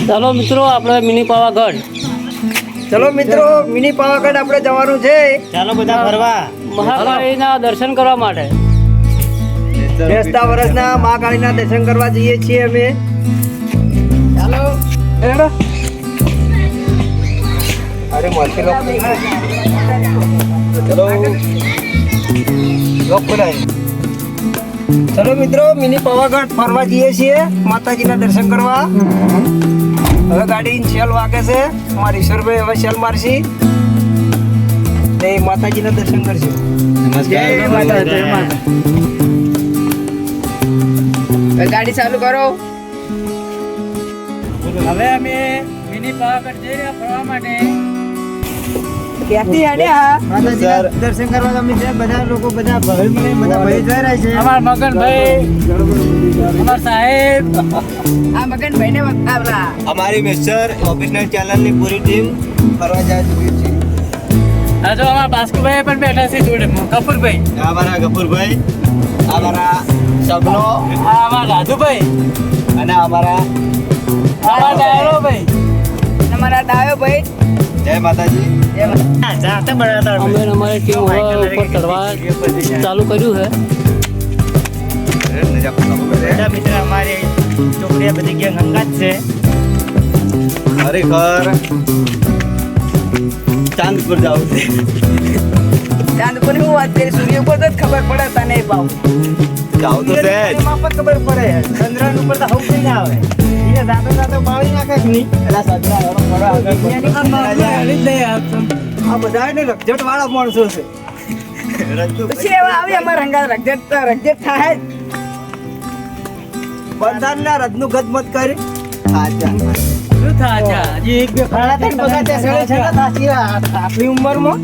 ચાલો મિત્રો આપણે મિની પાવાગઢ આપણે જવાનું છે. ચાલો બધા ફરવા મહાકાળીના દર્શન કરવા માટે બેસતા વર્ષના મહાકાળીના દર્શન કરવા જઈએ છીએ અમે. ચાલો અરે મોટી ચલો મિત્રો મિની પાવાગઢ ફરવા જઈએ છીએ માતાજીના દર્શન કરવા. હવે ગાડી શેલ વાગે છે. અમારા ઈશ્વરભાઈ હવે શેલ મારશી ને માતાજીના દર્શન કરશું. જય માતા જય માતા. ગાડી ચાલુ કરો. હવે અમે મિની પાવાગઢ જઈ રહ્યા ફરવા માટે. ક્યાંથી આડ્યા માતાજીના દર્શન કરવા તમે છે બધા લોકો બધા ભાઈ જઈ રહ્યા છે. અમાર મગનભાઈ અમાર સાહેબ આ મગનભાઈ ને બતાવલા અમારી મિસ્ટર ઓફિસનલ ચેનલની પૂરી ટીમ ફરવા જાય ચૂકી છે. આ જો અમાર બાસ્કુભાઈ પણ બેઠા છે જોડે કપૂરભાઈ. આ અમારા ગફુરભાઈ, અમારા સબનો, આ અમાર રાધુભાઈ અને અમારા ડાયરોભાઈ. અમારા ડાયો ભાઈ. જય માતાજી. અમે અમારી ટીમ ઉપર ચડવા ચાલુ કર્યું છે. મિત્ર અમારી ચોકડીયા બધી ગેંગ હંગાત છે. ખરેખર ચાંદ પર જાવ છે. ચાંદ પર હું વાત કરી સૂર્ય ઉપર તો જ ખબર પડે તને ભાવ જાવ તો છે જ. એમાં પણ ખબર પડે ચંદ્રન ઉપર તો હવ નહીં આવે એને દાદો દાદો માળી નાખે કે નહીં એલા સદરા હવે મળો આ બધા ને રગજટ વાળા માણસો છે. પછી એવા આવી અમાર હંગા રગજટ થાય જ. બંધારણના રજનું ગદ મત કરી શું થાય હજી એક બે ખાડા થઈને બગાડે સડે છે ને થાચી આપણી ઉંમરમાં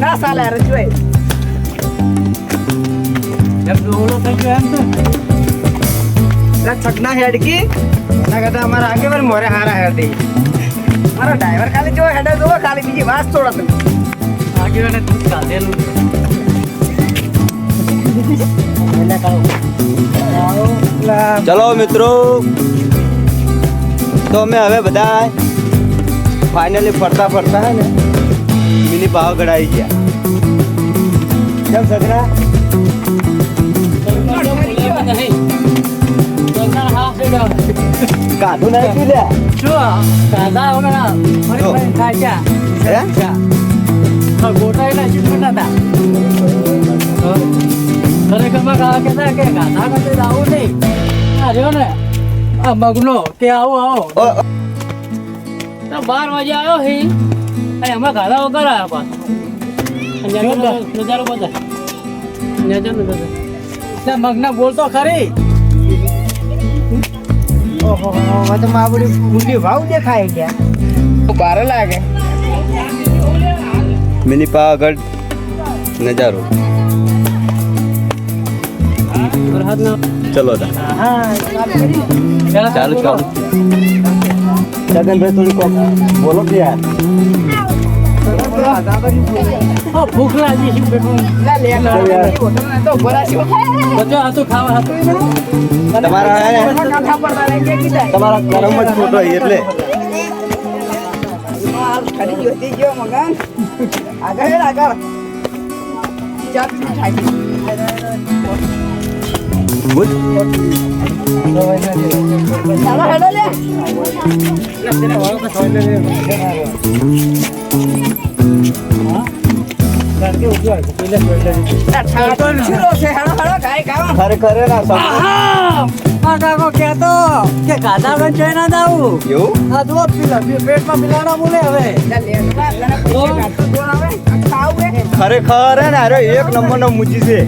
ના સાલે રજવાય એમ દોડો થઈ ગયો એમ તો છગના હેડકી એના કરતા અમારા આગેવાન મોરે હારા હેડી મારા ડ્રાઈવર ખાલી જો હેડે જોવો ખાલી બીજી વાત છોડો તમે આગેવાને કાઢેલું ચલો મિત્રો, તો અમે હવે બધા ફાઇનલી ફરતા ફરતા હે ને મિની પાવાગઢ આવી ગયા. કેમ સગરા? કાઢું નહીં પી મગનો કે આવો 12 વાગે આવ્યો હી અને અમે ગાધા વગર આવ્યા પાછો નજારો બધા મગના બોલતો ખરી. ઓહો તો માબડી ઊંડી ભાવ દેખાય ગયા બાર લાગે મિની પાવાગઢ નજારો. ચલો ચાલુ છગનભાઈ થોડી કોક બોલો કે યાર. ભૂખ લાગી છે બધું ખાવા હતું તમારા કરમ જ ખોટો એટલે ખરેખર કેતો કે ગાધા જઈ ના દાવું એવું આ જો પેટમાં બિલાડા બોલે હવે ખરેખર હે ને અરે એક નંબર નો મૂજી છે.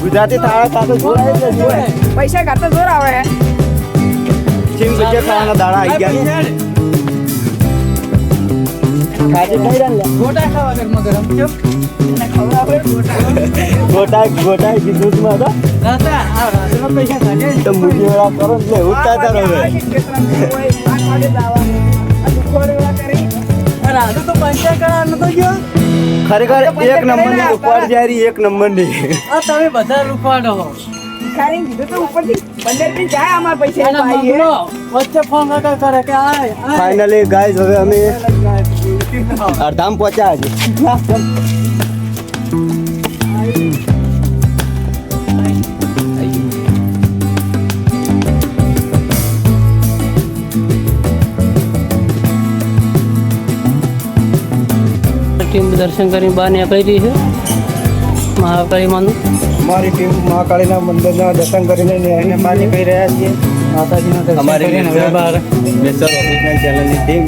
ગુજરાતી થાળા સાથે જોડાય છે. પૈસા ખાતા જોર આવે ચીન ભજીયા ખાવાના દાડા આવી ગયા. ખાજી નહીં રહ્યા ને ગોટા ખાવા ગરમા ગરમ કેમ ગોટા કીધું તો પૈસા ખાજે તો મૂજી વાળા કરો એટલે ઉઠતા તારો હવે રાજુ તો પંચાયત કરાવવાનો તો ગયો ખરેખર એક નંબર ની ઉપાડ જારી એક નંબર ની આ તમે બધા રૂપાડો ભિખારી કીધું તો ઉપરથી 15 થી જાય અમાર પૈસા અને મગનો વચ્ચે ફોન વગર કરે કે આય ફાઇનલી ગાઈઝ હવે અમે અડધામ પહોંચ્યા છે. ટીમ દર્શન કરીને બહાર નીકળી રહી છે મહાકાળી માનું. અમારી ટીમ મહાકાળીના મંદિરના દર્શન કરીને એને બહાર નીકળી રહ્યા છીએ. માતાજીના દર્શન અમારી કરીને હવે બહાર મિસ્ટર ઓફિસનલ ચેનલની ટીમ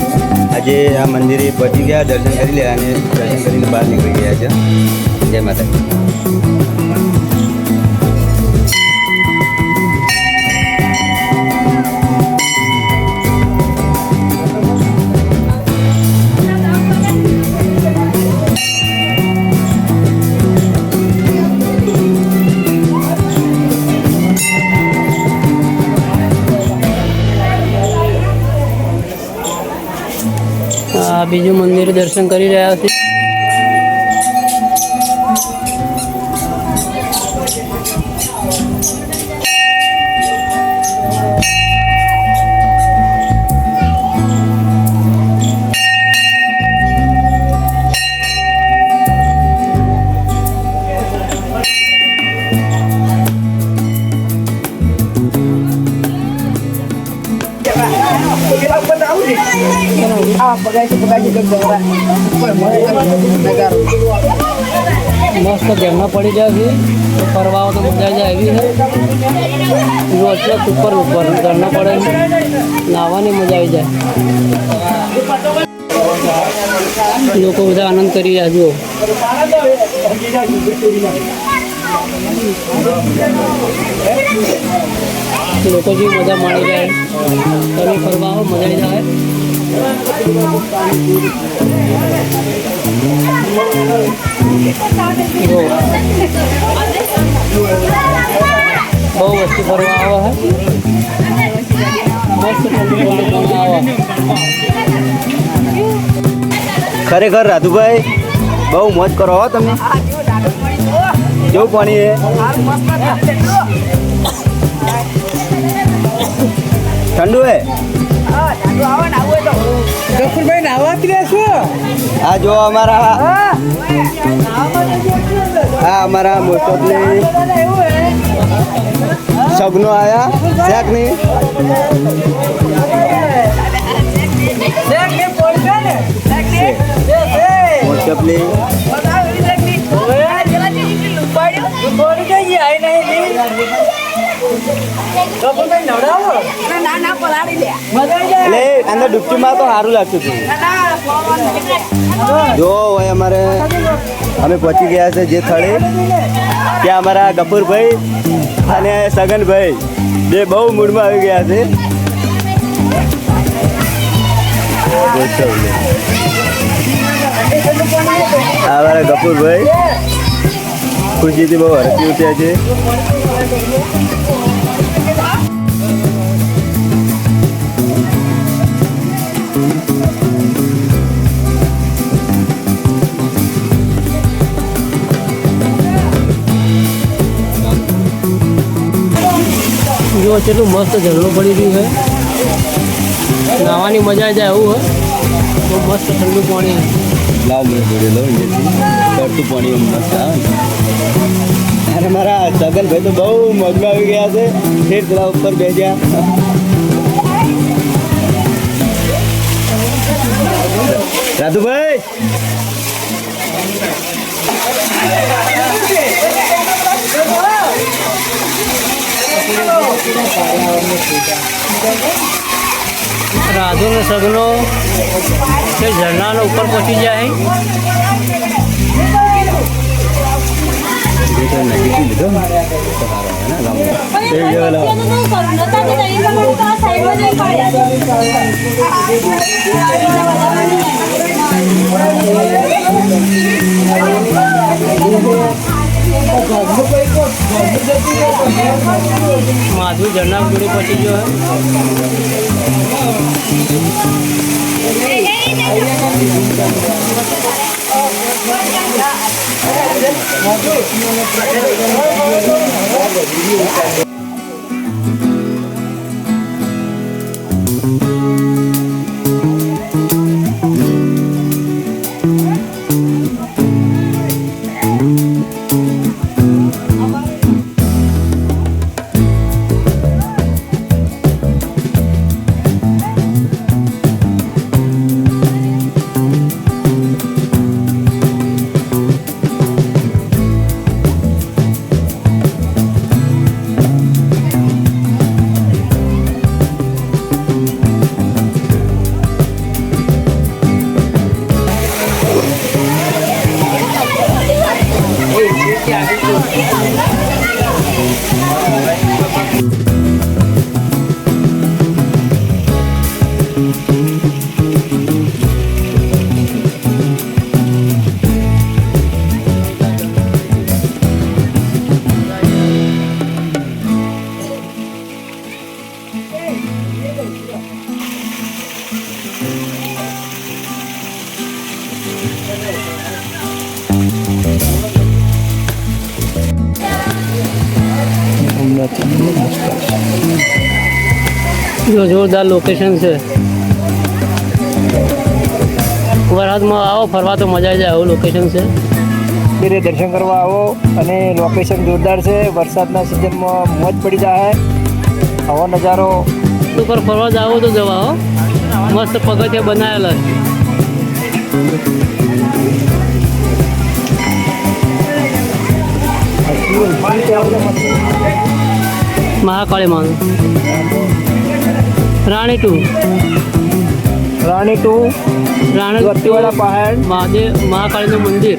આજે આ મંદિરે પહોંચી ગયા, દર્શન કરી લે અને દર્શન કરીને બહાર નીકળી ગયા છે. જય માતાજી. આ બીજું મંદિર દર્શન કરી રહ્યા છે. મસ્ત ઝરણા પડી જાય છે તો ફરવા આવો તો મજા જાય એવી છે. જો અચરત ઉપર ઝરણા પડે નાહવાની મજા આવી જાય. લોકો બધા આનંદ કરી રહ્યા જુઓ. લોકો જે મજા માણી જાય તમે ફરવા આવો મજા આવી જાય. બહુ વસ્તુ ફરવા આવે છે. મસ્ત ઠંડુ પાણી આવે. ખરેખર રાધુભાઈ બહુ મોજ કરો હો તમે. કેવું પાણી છે? ઠંડુ હે? ગફુરભાઈ નાવાતી રહેશું. આ જો અમારા મોસ્ટ ઓફલી સગનો આયા શેક નહીં. મોસ્ટ ઓફલી એટલે અંદર ડૂબકીમાં તો સારું લાગતું હતું. જો હોય અમારે અમે પહોંચી ગયા છે જે સ્થળે ત્યાં અમારા ગફુરભાઈ અને સગનભાઈ બે બહુ મૂડમાં આવી ગયા છે. અમારા ગફુરભાઈ ખુશીથી બહુ હરખી ઉઠ્યા છે. જો કેટલું મસ્ત ઝરણું પડી રહ્યું છે. નાહવાની મજા જાય એવું હોય. બહુ મસ્ત ઠંડુ પાણી. લાવ મેં જોડે લઉં પડતું પાણી મસ્ત આવે ને. અરે મારા સગનભાઈ તો બહુ મગમાં આવી ગયા છે. ફેર પેલા ઉપર બેસ્યા. રાધુભાઈ રાધુ ને સગનો તે ઝરણાનો ઉપર પહોંચી જાય. માધુ ઝરણા જોડે પહોંચી ગયો. જો જોરદાર લોકેશન છે. વરસાદમાં આવો ફરવા તો મજા આવી જાય એવું લોકેશન છે. મંદિરે દર્શન કરવા આવો અને લોકેશન જોરદાર છે. વરસાદના સિઝનમાં મોજ પડી જાય. આવો નજારો ઉપર ફરવા જાવ તો જવા હો. મસ્ત પગથિયા બનાવેલા છે. મહાકાળી માનું રાણી ટુ ગતિવાડા પહાડ મહાદેવ મહાકાળીનું મંદિર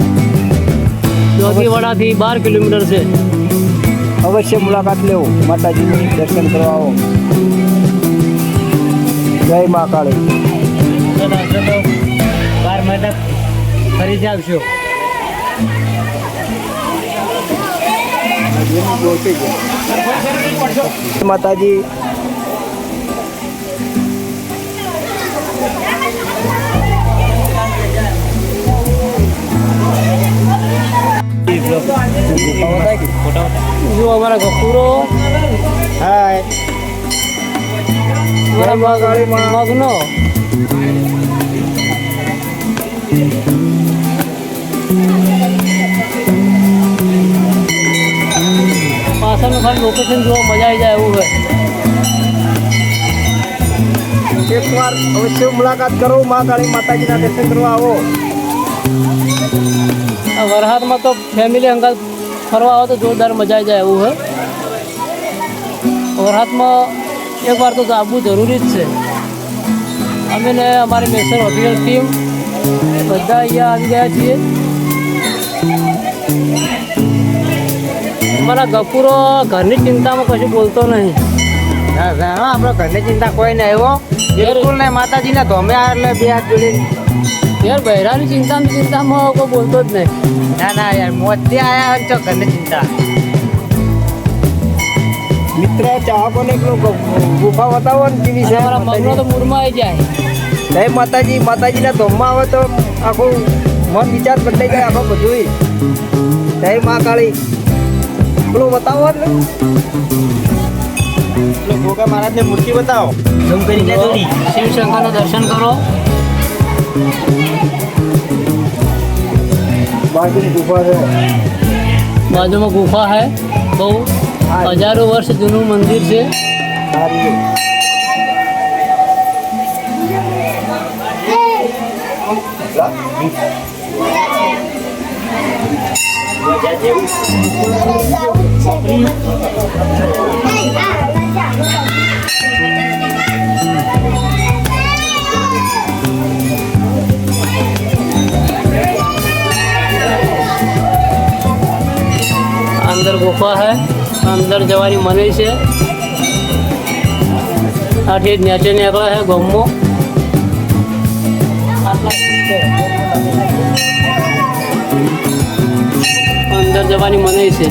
જોગીવાડાથી 12 કિલોમીટર છે. અવશ્ય મુલાકાત લેવો. માતાજીની દર્શન કરવા આવો. જય મહાકાળી. 12 મહિના ફરી આવશો. માતાજી જો અમારા ગફુરો હાય મગનો પાછળનું ખાલી લોકેશન જોવા મજા આવી જાય એવું હોય. એકવાર અવશ્ય મુલાકાત કરો. મહાકાળી માતાજીના દર્શન કરવા આવો. આ વરસાદમાં તો ફેમિલી અંગત ફરવા આવો તો જોરદાર મજા આવી જાય એવું હોય. વરસાદમાં એકવાર તો આવવું જરૂરી જ છે. અમે ને અમારી મેસર ઓફિશિયલ ટીમ બધા અહીંયા આવી ગયા છીએ. અમારા ગફુરો ઘરની ચિંતામાં કશું બોલતો નહીં. આપણે ઘરની ચિંતા કોઈ નહીં આવ્યો. બિલકુલ નહીં. માતાજીના ધોમે આ એટલે બે હાથ જોડીને. યાર બહેરાની ચિંતામાં કોઈ બોલતો જ નહીં. ના યાર મોજથી આયા છો. ઘરની ચિંતા મિત્ર ચાહકોને ગુફા બતાવો ને કેવી છે. અમારા મગનો તો મૂળમાં આવી જાય. જય માતાજી. માતાજીના ધોમમાં આવે તો આખું મન વિચાર બદલાઈ જાય. આખો બધું જય મહાકાળી. પેલું બતાવો ને ગોગા મહારાજની મૂર્તિ બતાવો. શિવશંકરના દર્શન કરો. બાજુની ગુફા છે. બાજુમાં ગુફા है. બહુ હજારો વર્ષ જૂનું મંદિર છે. સારી अंदर गुफा है. अंदर जवानी मने છે. આથી નેચે નીકળે છે ગમો. અંદર જવાની મને છે.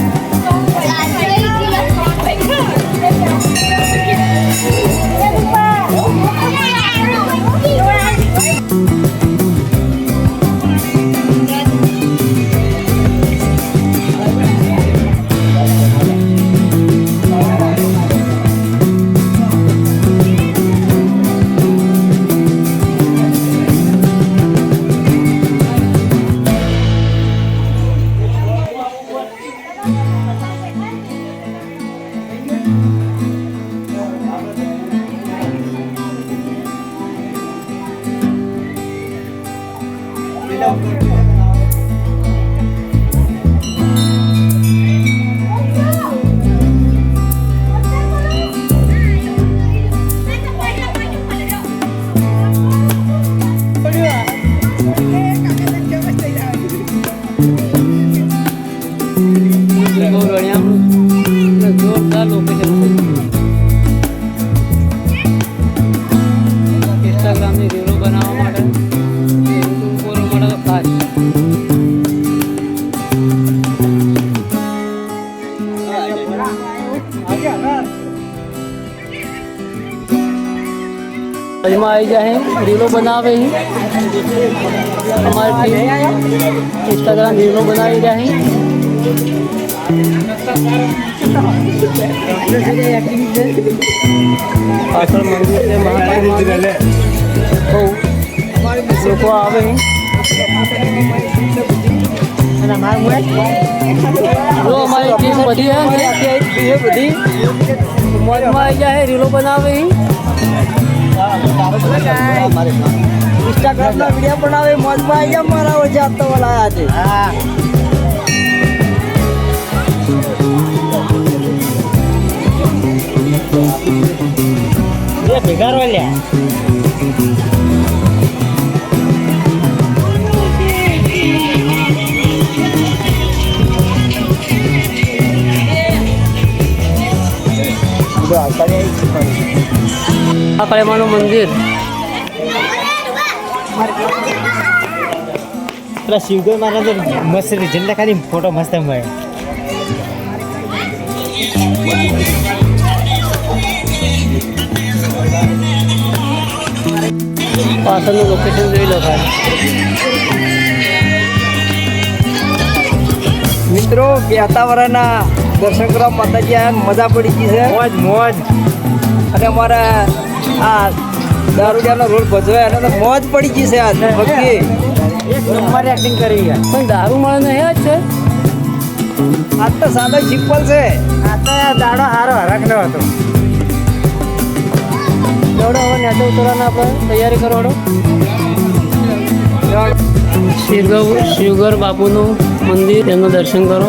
में आई जाए रीलो बनावे ही हमारी टीम इंस्टाग्राम रीलो बनाई जाए पाछળ મંદિર છે મહાકાળી લોકો આવે જો અમારી ટીમ બધી है બધી મોજમાં આવી જાય રીલો બનાવે ઇન્સ્ટાગ્રામના વિડીયો બનાવે મોજમાં આવી ગયા મારા ઓછા આપતો વાળા આજે ભેગા રોલ્યા આ કળેમાનું મંદિર પેલા શિવગોર મારા તો મસ્ત રિઝલ્ટ ખાલી ફોટો મસ્ત મળે પાછળનું લોકેશન જોઈ લો ભાઈ મિત્રો બેતાવરાના દર્શન કરવા માતાજી આયા મજા પડી ગઈ છે મોજ મોજ અને અમારા આ દારૂડિયાનો રોલ ભજવે અને તો મોજ પડી ગઈ છે આજ ભક્તિ નંબર એક્ટિંગ કરી ગયા પણ દારૂ મળે નહીં જ છે આજ તો સાદો સિમ્પલ છે આ તો દાડો હારો હરખ નો હતો દોડો હવે નેટો ઉતરવાના આપણે તૈયારી કરો શિવગર બાપુનું મંદિર એનું દર્શન કરો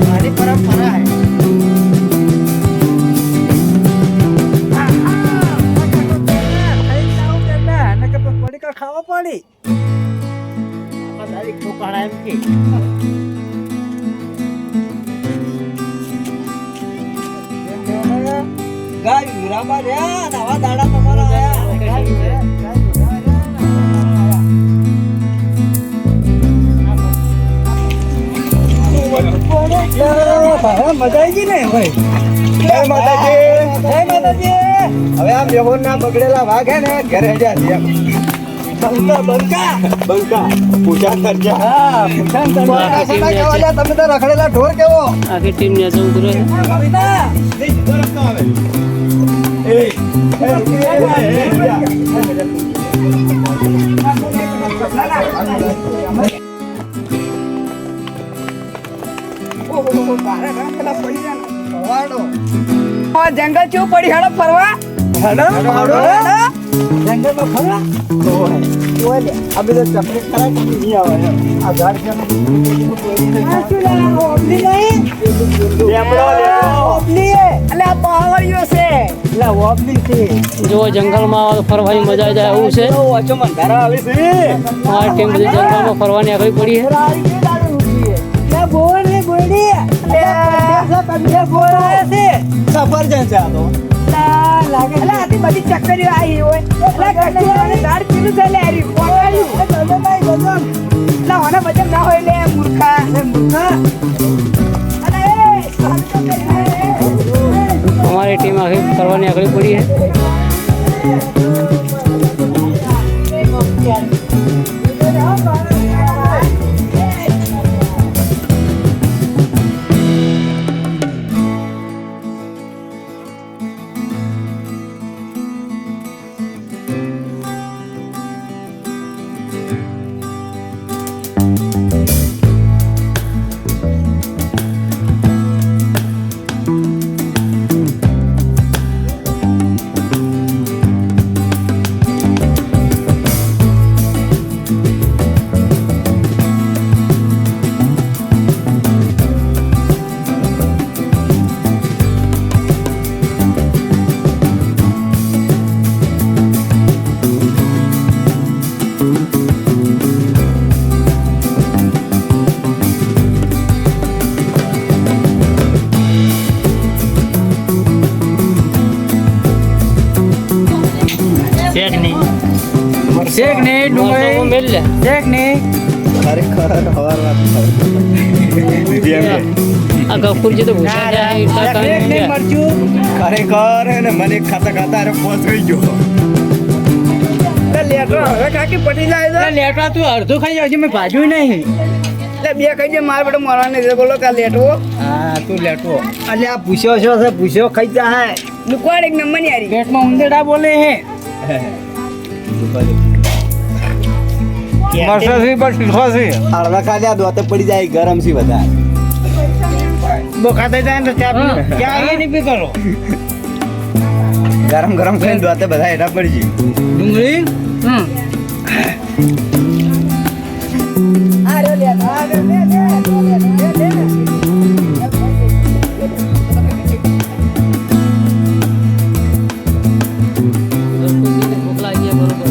મારી પરંપરા હે ખાવા પડી તારીખ તો કાણા એમ કે ગાય વીરામાં રહ્યા નવા દાડા તમારા આયા મજા આવી ગઈ ને ભાઈ જય માતાજી હવે આ મેહોર ના બગડેલા વાઘ હે ને ઘરે જા બંકા પૂજા કરજા હા તમે તો રખડેલા ઢોર કેવો આખી ટીમ ને જવું કરે જંગલ ચેવું પડી હેડો ફરવા જંગલ માં ફરવા અભી તો ચપરેટ કરાય કે નહીં આવે આ ઝાડ છે જો જંગલમાં ફરવાની મજા આવી જાય એવું છે અમારી ટીમ બધી જંગલમાં ફરવાની આગળ પડી છે સફરજન છે આ તો બધી ચક્કરીઓ આવી હોય ઝાડ પીલું છે વજન ના હોય લે મૂર્ખા અમારી ટીમ આખી ફરવાની આગળ પડી છે શેક નહીં ડુંગળી મેલ લે શેક નહીં આ ગફુરજી તો ભૂસા જાય એટલા કાંઈ નહીં મરચું ખરેખર ને મને ખાતા ખાતા અરે પોસ થઈ ગયો. લેટો હવે કાકી પટી જાય લેટા તું અડધું ખાઈ જાવ મેં ભાજ્યું નહીં એટલે બે ખાઈ જાય મારે બેટો મારવાની છે બોલો કા લેટવો હા તું લેટો એટલે આ પૂછ્યો છે પૂછ્યો ખાઈ જાય લુકવાડ એક નંબર ની હારી પેટમાં ઉંદરડા બોલે હે અડધા ખાધા દોતે પડી જાય ગરમ છે બધા. બોખા થઈ જાય ને ચા પી ક્યાં એ નહીં પી કરો ગરમ ગરમ ખાઈને દોતે બધા હેઠા પડી જાય. ડુંગળી ભૂખ લાગી બરોબર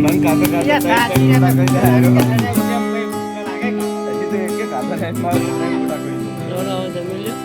મન કાપે કાપે યા, ખાઈ સાચી ખાઈ વાત. ખાઈ ખાઈ હજી તો એક કે કાપે ખાઈને મારું મોઢા કરી દીધું. જમી લ્યો